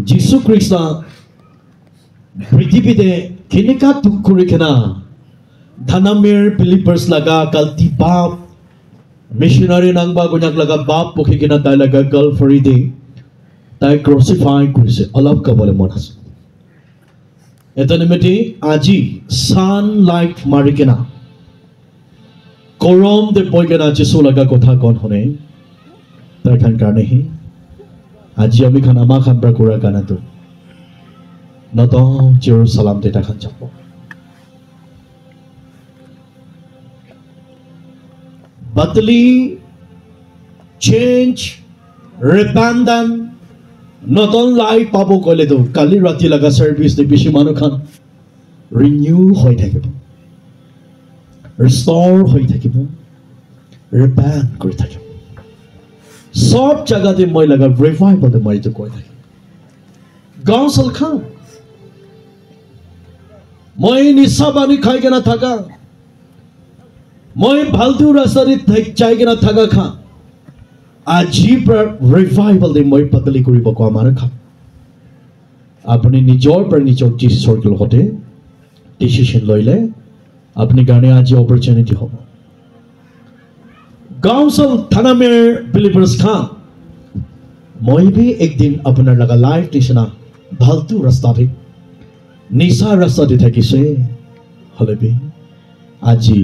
যিশু খ্ৰীষ্ট পৃথিৱীতে কেনেকা দুখ কৰি কেনা ধানামেৰ ফিলিপাৰ্ছ লগা কালটি বাপ মিছনাৰী নাংবা গুণাক লগা বাপ পখি কেনা তাই লগা গালফৰি দি তাই ক্ৰচিফাই কৰিছে অলপ ক'বলৈ মন আছে এটা নিমিত্তে আজি সানলাইট মাৰি কেনা গৰম দে পই কেনা যিশু লগা কথা কন শুনে তাৰ কাৰণেহি আজি আমি খান আমাৰ খান পৰা কৰা কাৰণেতো নতুন জেৰুজালেম দেতা খান যাব বদলি চেঞ্জ ৰিপেন্ডেন্ট নতুন লাইফ পাব কলে তো কালি ৰাতি লগা সাৰ্ভিস দে বেছি মানুহ খান ৰিনিউ হৈ থাকিব ৰিষ্টৰ হৈ থাকিব ৰিপেন্ট কৰি থাকিব সব জায়গাতে মই লগা ৰিভাইভাল দে মই তো কৈ থাকি গাঁও চল খান মই নিশা পানী খাই কেনা থাকা মই ফালতু ৰাস্তাত যাই কেনা থাকা খান আজিৰ পৰা ৰিভাইভাল দে মই বদলি কৰিব কোৱা আমাৰ খান আপুনি নিজৰ পৰা নিজৰ যিশুৰ লগতে ডিসিশন লইলে আপুনি কাৰণে আজি অপৰচুনিটি হ'ব গাউসল থানামেৰ বিলিভাৰ্ছ খান মই भी एक दिन আপোনাৰ লগা লাইফ নিচিনা ফালতু ৰাস্তাতে নিশা ৰাস্তাতে থাকিছে হলে भी আজি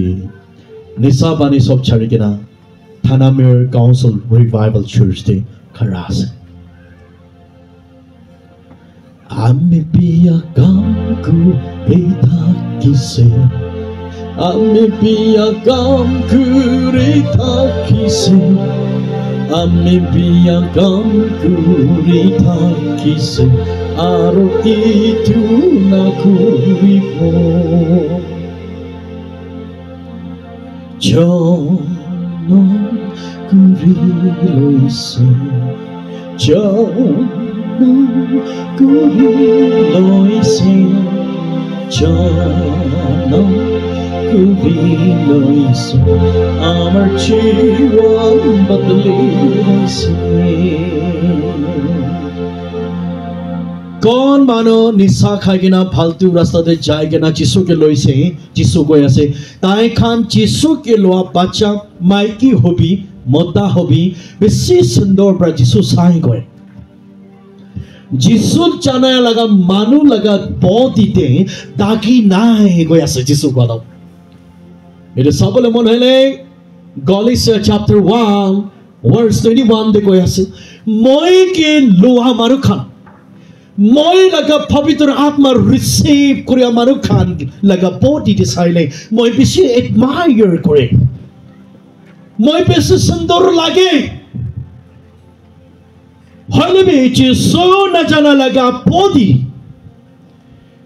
নিশা পানী সব ছাড়ি কেনা থানামেৰ কাউন্সিল ৰিভাইভাল চাৰ্চতে খৰা আছে আমি বিয়া গাম কৰি থাকিছে আমি বিয়া গাম কৰি থাকিছে আমি বিয়া গাম কৰি থাকিছে আৰু ইটো নকৰিব জনম কৰি লৈছে জনম কৰি লৈছে জনম কৰি লৈছে আমাৰ জীৱন বদলি হৈছে কোন মানুহ নিশা খাই কিনা ফালতু ৰাস্তাতে যাই কিনা যিশুকে লৈছে যিশু কৈ আছে তাই খান যিশুকে লোৱা বাচ্চা মাইকী হবি মতা হবি বেছি সুন্দৰ পৰা যিশু চাই গয় যিশু জানাই লগা মানুহ লগা বডিতে দাগি নাই গৈ আছে যিশু কোৱা এটা চাবলৈ মন হলে গলাতিয়া chapter 1 verse 21 কৈ আছে মই কি লোৱা মানুহ খান মই লগা পবিত্ৰ আত্মা ৰিসিভ কৰি মানুহ খান লগা বডিতে চাইলে মই বেছি এডমায়াৰ কৰে মই বেছি সুন্দৰ লাগে হলে भी যিশু নজানা লগা বডি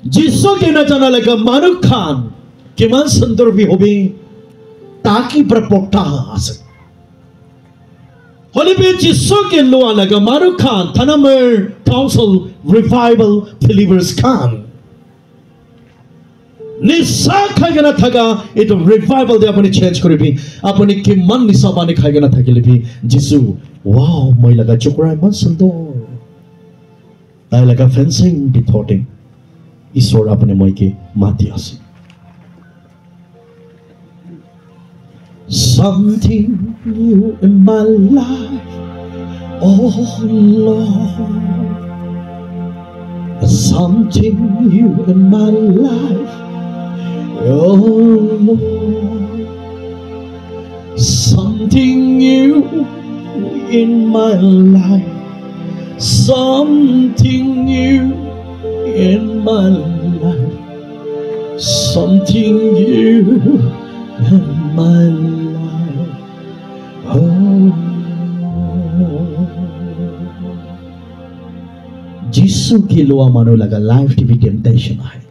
যিশুকে নজানা লগা মানুহ খান কিমান সুন্দৰ भी হবে তাকি প্ৰপটা আছে হলে भी যিশুকে লোৱা লগা মানুহ খান থানামেৰ কাউন্সিল ৰিভাইভাল বিলিভাৰ্ছ খান নিশা খাই কেনা থাকা এইটো ৰিভাইভাল দে আপুনি চেঞ্জ কৰিবি আপুনি কিমান নিশা পানী খাই কেনা থাকিলে भी যিশু ওয়াও মই লগা চকুৰা ইমান সুন্দৰ তাই লগা ফেন্সিং ভিতৰতে ঈশ্বৰ আপুনি মইকে মাতি আছে something new in my life oh Lord something new in my life oh Lord something new in my life something new in my life something new in my life oh যিশু কি লোৱা মানুহ লগা লাইফ টিভি টেম্পটেশন হয়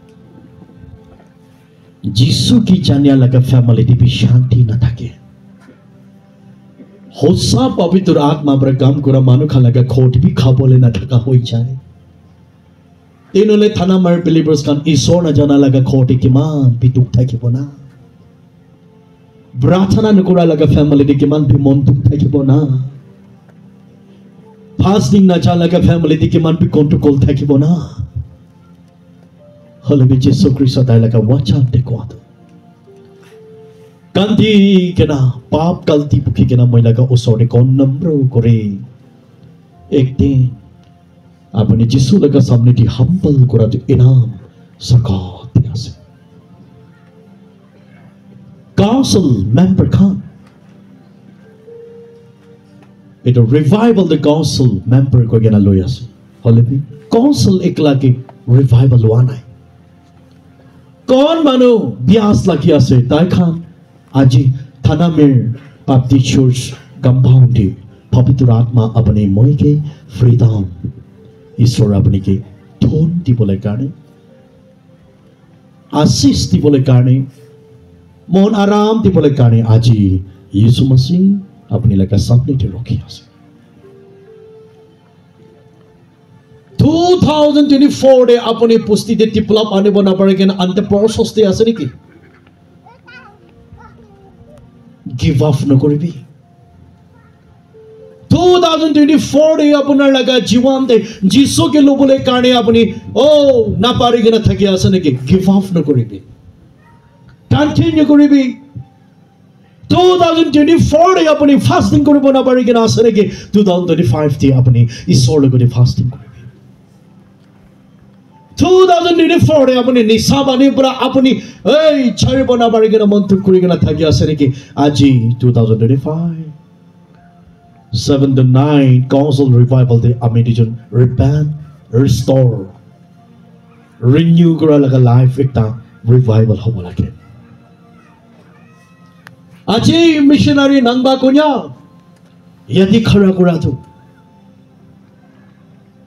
যিশু কি জানিয়া লগা ফ্যামিলি টিভি শান্তি নাথাকে সঁচা পবিত্ৰ আত্মা পৰা কাম কৰা মানুহ খালাগা খোট भी খাবলৈ নাথাকা হৈ যায় তেনেহলে থানামেৰ বিলিভাৰ্ছ খান ঈশ্বৰ নজনা লগা খোটে কিমান দুখ থাকিব না প্ৰাৰ্থনা নকৰা লগা ফ্যামিলিতে কিমান মন দুখ থাকিব না ফাস্টিং না চালাকা ফ্যামিলিতে কিমান বি কন্ট্রোল থাকিব না হলে বি যিশু খ্রিস্ট তাইলাকা ওয়াচান দেখোয়াত কান্দি কেনা পাপ কালতি পুকি কেনা মইলাকা ওসরে কোন নম্র করে একদিন আপনি যিশু লাগা সামনে দি হাম্বল করা তো ইনাম সরকার আছে council member khan it a revival the council member ko gena loi ase hole bi council ekla ke revival wa nai kon manu bias laki ase tai khan aji thanamir bapti church compound di pavitra atma apne moi ke freedom ishwar apne ke thon dibole karone आशीष दिबले कारणे मन आराम दिबले कारणे আজি यीशु मसीह अपनी लगा सामने थे रखी आसे 2024 दे अपने पुस्ति दे टिपलाप आने बना पड़ेगा ना अंत प्रोसेस दे आसे नहीं की गिव अप न करिबी 2024 दे अपना लगा जीवन दे जिसो के लोबले कारणे अपनी ओ ना पारेगा ना थके आसे नहीं की गिव अप न करिबी कंटिन्यू करिबी 2024 दे अपनी फास्टिंग करिबो ना पारेगा ना आसे नहीं की 2025 दे अपनी ईश्वर लोग दे फास्टिंग करिबी 2024 दे अपनी निशा बानी पूरा अपनी ए छाड़बो ना पारेगा ना मंत्र करिगा ना थके आसे नहीं की आजी 2025 7 to 9 council revival de amedition repent restore renew kora laga life ekta revival hobo lage aji missionary nangba konya yadi khara kora tu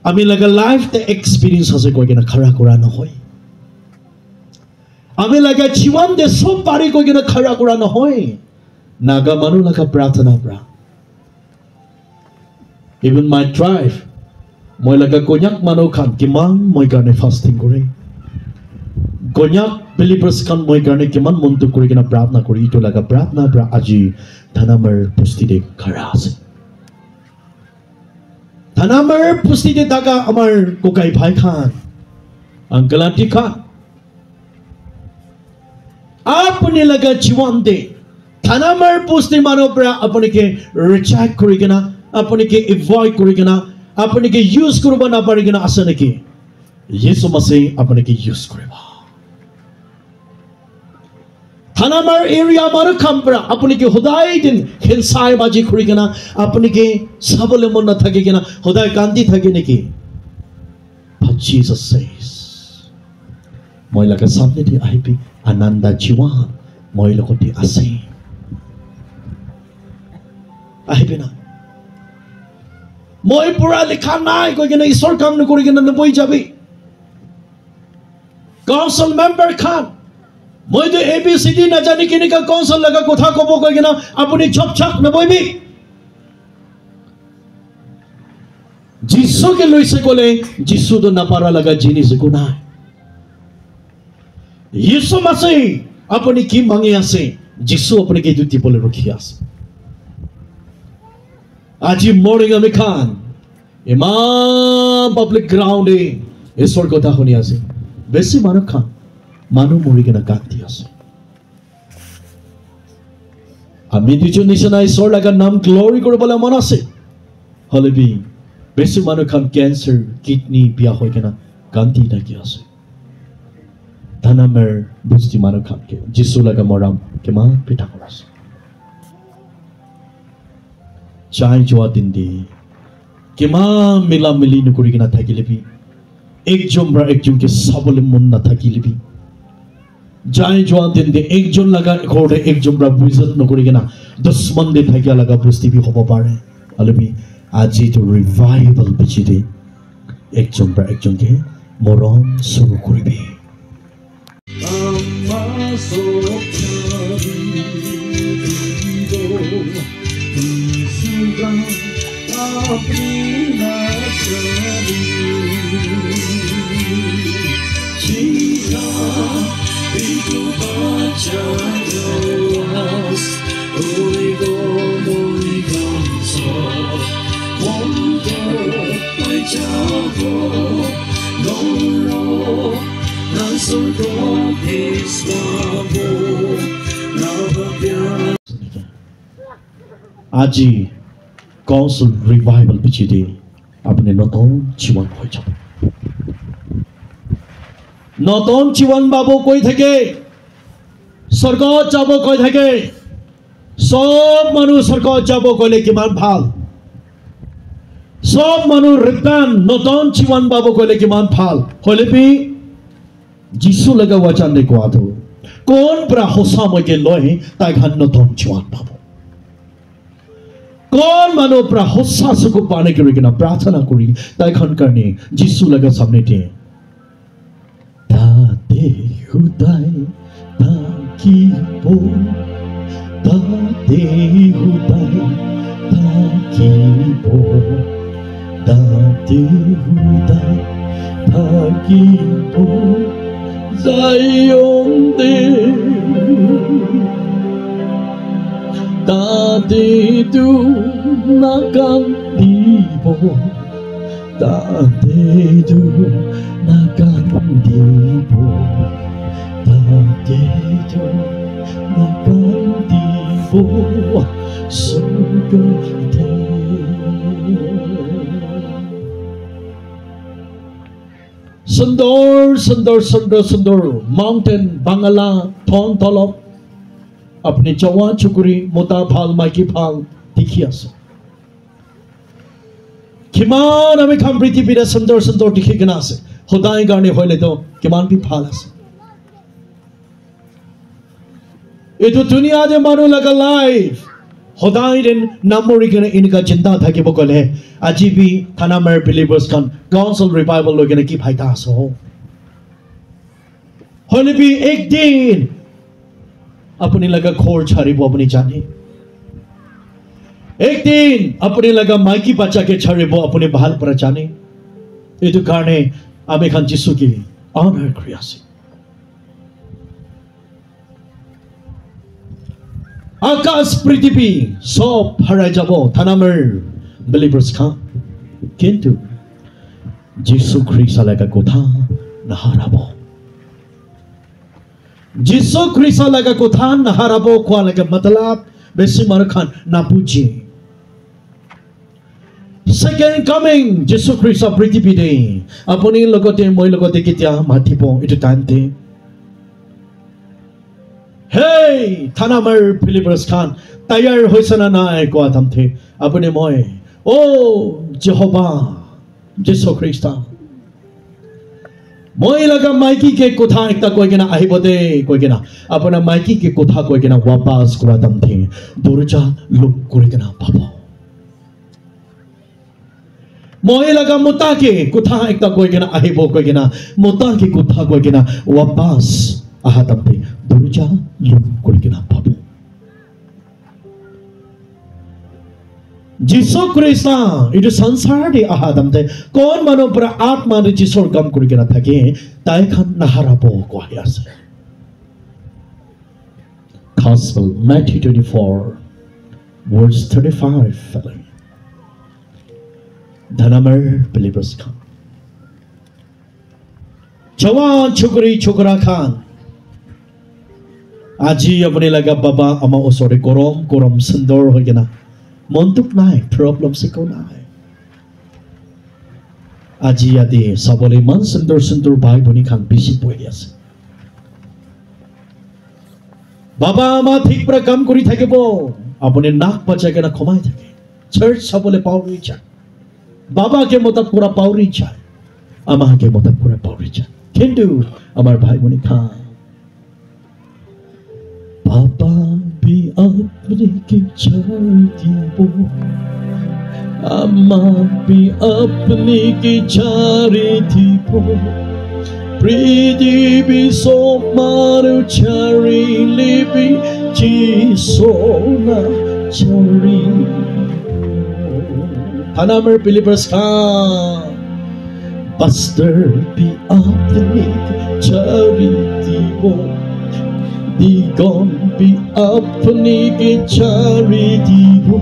ami laga life the experience hase koi kena khara kora na hoy ami laga jiwan de sob pari koi kena khara kora na hoy naga manu laga prarthana pra even my tribe moi laga konyak mano khan kiman moi karne fasting kore konyak believers khan moi karne kiman montu kori kena prarthna kori ito laga prarthna pra aji thanamar pusti de khara ase thanamar pusti de daga amar kokai bhai khan uncle auntie khan apne laga jiwan de thanamar pusti mano pra apne ke reject kori kena अपने के avoid करेगा अपने के use करबा ना पारेगा आसने के यीशु मसीह अपने के use करेगा थानामार area मार खंपरा अपने के खुदाई दिन हिंसाय बाजी करेगा अपने के सबले मन न थकेगा खुदाई कांति थके ने के but Jesus says महिला के सामने थी आईपी आनंदा जीवन महिला को थी आसे आईपी ना মই পুরা লেখা নাই কই কেন ঈশ্বর কাম ন করি কেন বই যাবে কাউন্সিল মেম্বার খান মই তো এবিসিডি না জানি কিনে কা কাউন্সিল লাগা কথা কব কই কেন আপনি চুপচাপ ন বইবি যিশু কে লইছে কোলে যিশু তো না পারা লাগা জিনিস গুনাহ যিশু মাসে আপনি কি মাঙ্গে আছে যিশু আপনি কে দুটি বলে রাখি আছে আজি মর্নিং আমি খান ইমাম পাবলিক গ্রাউন্ডে ঈশ্বর কথা শুনি আছে বেশি মানুষ খান মানুষ মরি কেনা কান্দি আছে আমি দুজন নিচিনা ঈশ্বর লাগার নাম গ্লোরি কৰিবলৈ মন আছে হলে বি বেশি মানুষ খান ক্যান্সাৰ কিডনি বিয়া হৈ কেনা কান্দি থাকি আছে ধানামেৰ বুঝতি মানুষ খানকে যিশু লাগা মৰাম কিমান পিঠা কৰাছে चाय जोआ दिन दे किमान मिला मिली न करी ना थाकी लेबी एक जोमरा एक जोम के सबले मन ना थाकी लेबी चाय जोआ दिन दे एक जोन लगा घोड़े एक जोमरा बुझत न करी ना दुश्मन दे थाकी लगा बुझती भी होबो पारे अलबी आज तो रिवाइवल बिची दे एक जोमरा एक जोम के मरम शुरू करिबी Holy God, আজি কাউন্সিল রিভাইভাল পিছিয়ে আপনি নতুন জীবন হয়ে যাব নতুন জীবন পাব কৈ থাকে স্বর্গত যাব কৈ থাকে সব মানুষ স্বর্গত যাব কইলে কিমান ভাল সব মানুষ রিটার্ন নতুন জীবন পাব কইলে কিমান ভাল হলে বি যিশু লগা वचन ने কোৱা তো কোন প্ৰা হোসামকে লয় তাই খান নতুন জীবন পাব কোন মানুষ প্ৰা হোসা সুকু পানে কৰি কিনা প্ৰাৰ্থনা কৰি তাই খান কাৰণে যিশু লগা সামনে দিয়ে তাতে হুদাই থাকিব তাতে হুদাই থাকিব তাতে হুদাই থাকিব Zayonde Tade tu nakandibo Tade tu nakandibo Tade tu nakandibo Sugate Sundor, sundor, sundor, sundor, mountain, Bangala, Thon Tholop, apne Jawan Chukuri, Mota Phal, Maiki Phal, dikhi ase. Kiman ame kham prithibira sundor, sundor dikhi kena ase. Hodai garne hoile to kiman bhi phal ase. Etu dunia je manu laga life. Hodai den namori kena inka jinda thakibo kole. আজি B থানামাৰ বিলিভাৰ্স খান council ৰিভাইভাল লৈ কেনে কি ফাইদা আছে হলে B একদিন আপুনি লগা ঘৰ ছাড়িব আপুনি জানে একদিন আপুনি লগা মাইকী বাচ্চাকে ছাড়িব আপুনি ভাল পৰা জানে এইটো কাৰণে আমি খান যিশুকে অনাৰ কৰি আছো আকাশ পৃথিৱী সব হাৰাই যাব থানামাৰ believers ka kintu Jesu Christ laga kotha naharabo Jesu Christ laga kotha naharabo kwa laga matlab besi mar khan na puji second coming Jesu Christ prithibhi de apuni logote moi logote ketia mathibo etu time te hey thanamar believers khan tayar hoisana nai kwa thamthe apuni moi Oh, Jehovah, Jesus Christ. Moi laga maiki ke kotha ekta koi kena ahibode koi kena apana maiki ke kotha koi kena wapas kura damthe dorja luk kuri kena babo moi laga mota ke kotha ekta koi kena ahibo koi kena mota ke kotha koi kena wapas aha damthe dorja luk kuri kena babo যিশু খ্রিস্ট এটা সংসারে আহাদামতে কোন মানুহ পৰা আত্মা ৰে যিশুৰ কাম কৰি কেনে থাকে তাই খান নাহাৰাব কোৱা আছে Gospel Matthew 24 verse 35 following ধনামৰ believers খান জৱান छोकरी छोकरा খান আজি আপুনি লগা বাবা আমাৰ ওচৰে গৰম সুন্দৰ হৈ কেনে মন্তুক নাই প্রবলেম সিকো নাই আজি আদি সবলে মান সুন্দর সুন্দর ভাই ভনী খান বেশি পড়ে আছে বাবা মা ঠিক প্রা কাম করি থাকিব আপনি নাক বাঁচা কেনা ক্ষমাই থাকে চার্চ সবলে পাউরি চায় বাবাকে মত পুরা পাউরি চায় আমাকে মত পুরা পাউরি চায় কিন্তু আমার ভাই ভনী খান বাবা भी अपने की चाहती वो अम्मा भी अपने की चाहती वो प्रीति भी सो मारू चारी लिपि जी सोना चारी थानामर believers का Buster भी अपने की चाहती वो Digon bi apni ki charity bo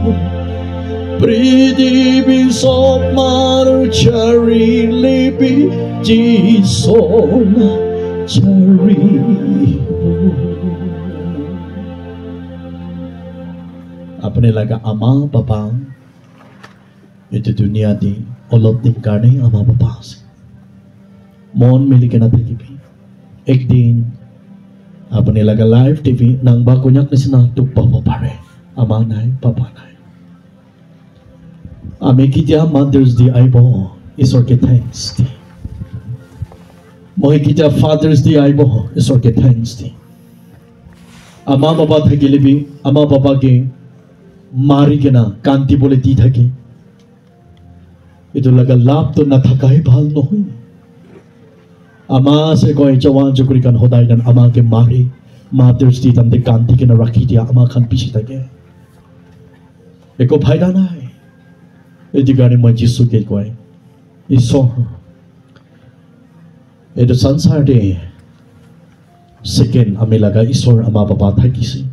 Pridi bi sop maru chari lipi jisona chari अपने लगा अमा पापा इतु दुनिया दी अलग दिन करने अमा पापा से मन मिली के ना थकी भी एक दिन अपने लगा लाइव टीवी नंगा कुन्याक निसना तुक पापा पारे अमा नाई पापा नाई आमे की जा मदर्स दी आई बो ईश्वर के थैंक्स दी मोहि की जा फादर्स दी आई बो ईश्वर के थैंक्स दी अमा पापा थकी ले भी अमा पापा के मारी के ना कांति बोले दी थकी इतो लगा लाभ तो न थका ही भाल न हुई अमा से कोई जवान जुगरी kan hodai dan ama ke mari mothers di tam de kanti ke na rakhi dia ama khan pichi take eko phaida nai eti gari ma jisu ke koi iso eto sansar de second ame laga isor ama baba thakisi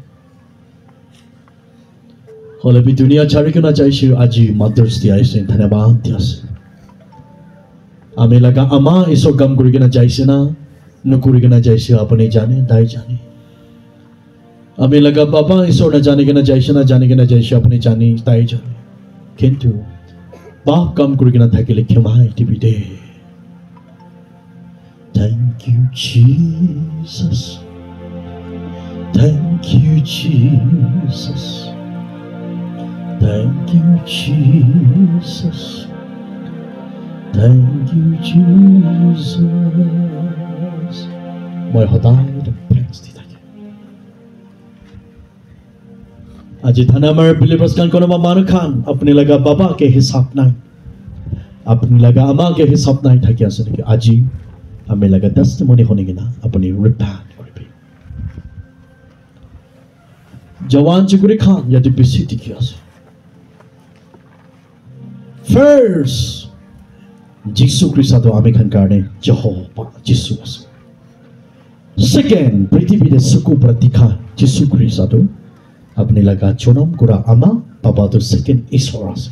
hole bi dunia chari ke na jaisi aji mothers di aise dhanabad diase आमे लगा अमा इसो गम कुरी के ना जाइसे ना नुकुरी के ना जाइसे अपने जाने दाई जाने आमे लगा पापा इसो ना जाने के ना जाइसे ना जाने के ना जाइसे अपने जाने दाई जाने किंतु बाप गम कुरी के ना था के लिखे my TV they Thank you Jesus Thank you Jesus Thank you Jesus Thank you, Jesus. My hodai the thanks di thake. Aji thanamar believers kan kono manu khan apne laga baba ke hisab nai. Apne laga ama ke hisab nai thake ase ki aji ame laga testimony hone gina apne repent koribe. Jawan chukuri khan yadi bisi dikhi ase. First Jesus Christ ado ame khan karne Jehovah Jesus. Second, prithvi de suku pratikha Jesus Christ ado apne laga chonam kura ama baba to second Ishwar ase.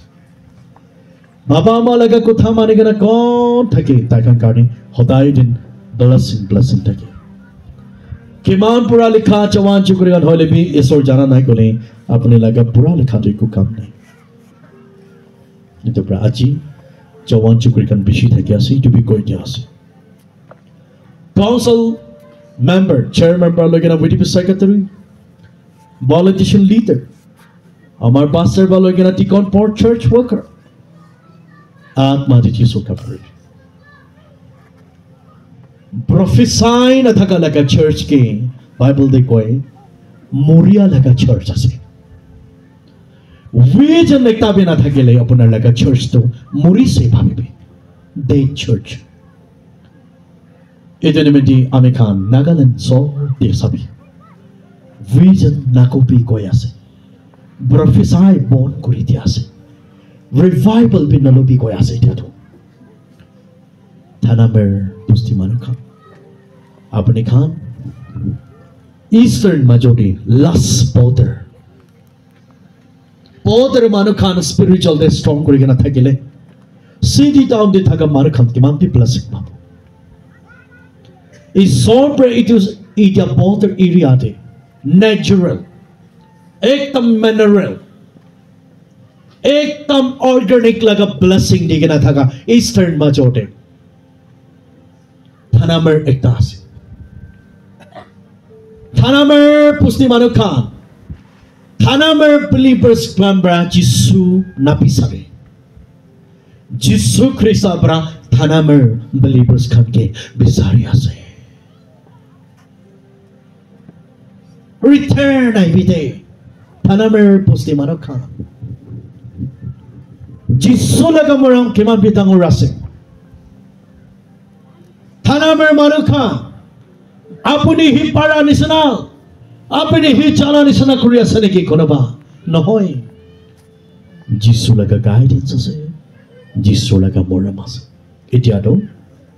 Baba ama laga kotha mane gana kon thake ta khan karne hodai din blessing thake. Kiman pura likha chawan chukuri gan hoile bi Ishwar jana nai kole apne laga pura likha to ko kam nai. Nito pra aji Jawan chukuri kan bishi thaki ase to be koi dia ase council member chair member logena VDP secretary politician leader amar pastor ba logena tikon port church worker atma di Jesu ka pare prophesy na thaka laga church ke bible de koi moria laga church ase vision ekta bina thakile apunar laga church to muri se bhabibe dead church edenimeti ame khan Nagaland so de sabi vision nakopi koi ase prophesy born kori dia ase revival bin nalobi koi ase dia to thanamer pusti manu khan apne khan eastern majority last border Other manu khan spiritual de strong kori gana thakile city town de thaga manu khan ki manti blessing babu is sobre it is a border area de natural ekdam mineral ekdam organic laga blessing de gana thaga eastern majote thanamer ekta ase thanamer pusti manu khan Thanamer believers klambra Jisu napisare Jisu Christ abra Thanamer believers khan ke bisari ase return I bide Thanamer posti mano khan Jisu laga morang keman bitang urase Thanamer mano khan apuni hipara nisana apne hi chala nisana kuri ase neki konoba nohoi Jisu laga guidance ase Jisu laga moram ase etia to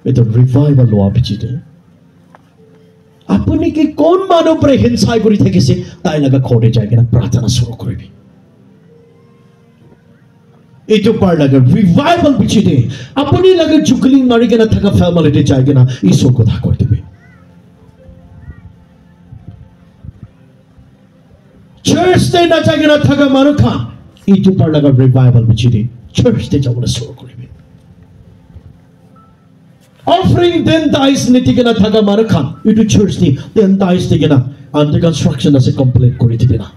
eto revival lo apichite apni ki kon mano pre hinsai kuri thakise tai laga khode jai kena prarthana shuru koribi eto par laga revival pichite apni laga jukling mari kena thaka family te jai kena isor kotha kor debe church te na jagina thaga manu khan itu parlaga revival bichide church te jabole suru koribe offering den dice nitigena thaga manu khan itu church te den dice tigena under construction ase complete kori dibena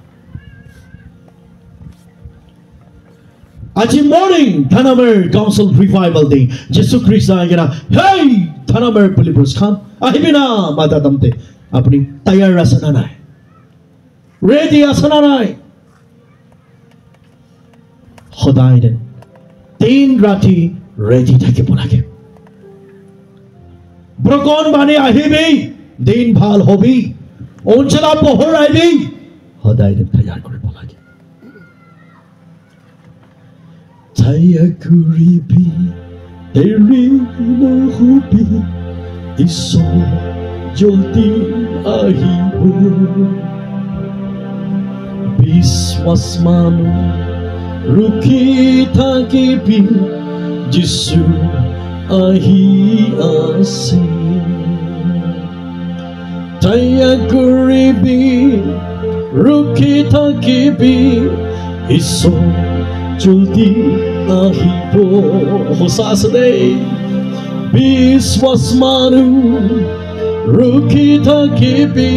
aji morning Thanamer council revival day Jesus Christ agena hey Thanamer believers khan ahibina mata damte apni tayar asana nai ready asana nai khodaই den tin rati ready থাকিব লাগে ব্রকন মানে আহিবি দিন ভাল hobby অঞ্চলা পোহর IB khodaই den তৈয়ার কৰিব লাগে tayar kuribi teri nohubi iso jolti ahibo biswas manu rukhi thakibi Jisu ahi ase tayar kuribi rukhi thakibi iso jolti ahibo hosasde biswas manu rukhi thakibi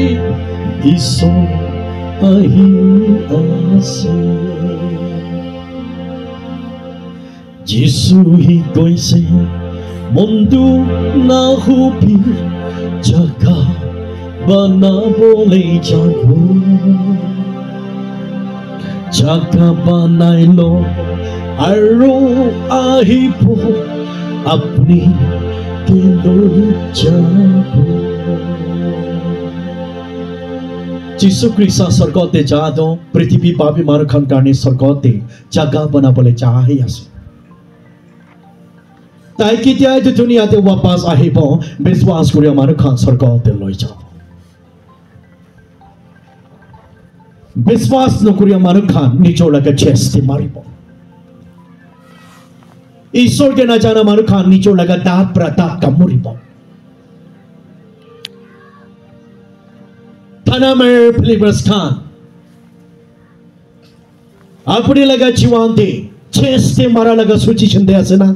iso ahi ase Jisu hi koise mondu na hubi jaga banabole jago jaga banailo aro ahibo apni keloi jabo Jisu Krista sargote jado prithibi papi manu khan karne sargote jaga banabole chahi ase তাই কেতিয়া এই দুনিয়াতে ওয়াপাস আহিব বিশ্বাস কৰি আমাৰ খান স্বৰ্গতে লৈ যাব বিশ্বাস নকৰি আমাৰ খান নিজৰ লাগে চেষ্টা মাৰিব ঈশ্বৰকে নাজানা আমাৰ খান নিজৰ লাগে দাঁত প্ৰতাপ কামুৰিব Thanamer believers খান আপুনি লাগে জীৱান্তে চেষ্টা মাৰা লাগে সূচি চন্দে আছে না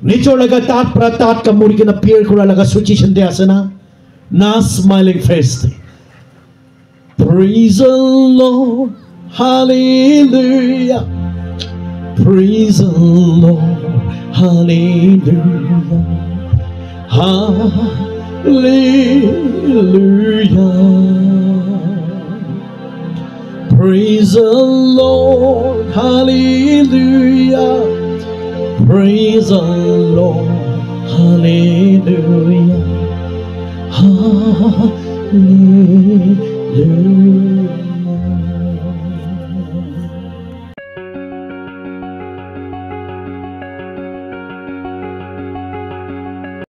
Nicho laga tat pratat kamuri kena peer kura laga suci chande asana na smiling face praise the Lord hallelujah praise the Lord hallelujah hallelujah praise the Lord hallelujah Praise the Lord, hallelujah, hallelujah.